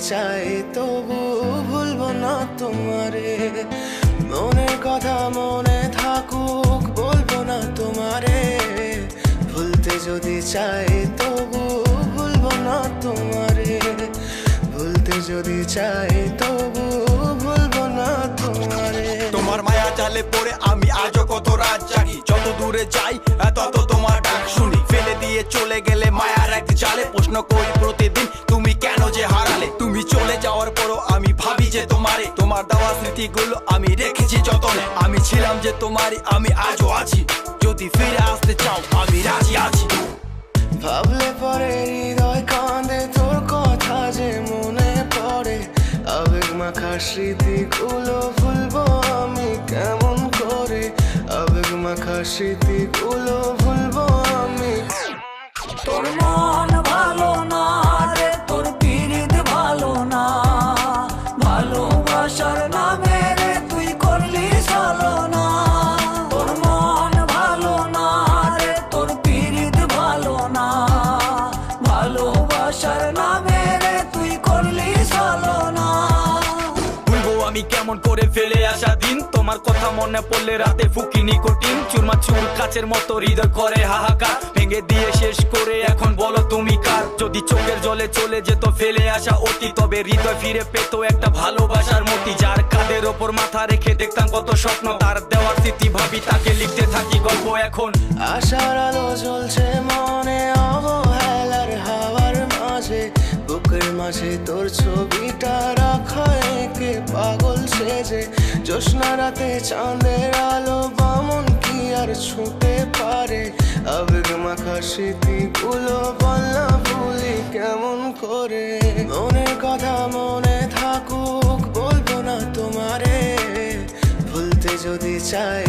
চাই তবু ভুলবো না তোমারে। মনের কথা মনে থাকুক বলবো না তোমারে। ভুলতে যদি চাই তবু ভুলবো না তোমারে। ভুলতে যদি চাই তবু ভুলবো না তোমারে। তোমার মায়া জালে পড়ে আমি আজও কত রাত জাগি, যত দূরে যাই তত তোমার ডাক শুনি। ফেলে দিয়ে চলে গেলে মায়ার এক জালে প্রশ্ন করি প্রতিদিন তুমি কেন যে হারালে। তুমি চলে যাওয়ার পরও আমি ভাবি যে তোমারে, তোমার দেওয়া স্মৃতিগুলো আমি রেখেছি যতনে। আমি ছিলাম যে তোমারই, আমি আজও আছি, যদি ফিরে আসতে চাও আমি রাজি আছি। ভাবলে পরে হৃদয় কাঁদে তোর কথা যে মনে পড়ে। আবেগ মাখা স্মৃতিগুলো ভুলবো আমি কেমন করে। আবেগ মাখা স্মৃতিগুলো ভুলবো আমি। তোর মন ভালো না রে, তোর পিরিত ভালো না। ভালোবাসার নামে রে তুই করলি ছলনা। তোর মন ভালো না রে, তোর পিরিত ভালো না। ভালোবাসার নামে রে তুই করলি ছলনা। ভুলবো আমি কেমন করে ফেলে আসা দিন, তোমার কথা মনে পড়লে রাতে ফুকি নিকোটিন। চুরমা চুর কাচের মতো হৃদয় করে হাহাকার, ভেঙে দিয়ে শেষ করে এখন বলো তুমি কার। যদি চোখের জলে চলে যেত ফেলে আসা অতি, তবে হৃদয় ফিরে পেত একটা ভালোবাসার মতি। যার কাঁধের ওপর মাথা রেখে দেখতাম কত স্বপ্ন, তার দেওয়ার স্মৃতি ভাবি তাকে লিখতে থাকি গল্প এখন। আশার আলো জ্বলছে মনে অবহেলার হাওয়ার মাঝে। বুকের মাঝে তোর ছবিটা রাখা একে পাগল সেজে। জ্যোৎস্না রাতে চাঁদের আলো বামন কি আর ছুঁতে পারে। আবেগ মাখা স্মৃতিগুলো বলনা ভুলি কেমন করে। মনের কথা মনে থাকুক বলবো না তোমারে। ভুলতে যদি চাই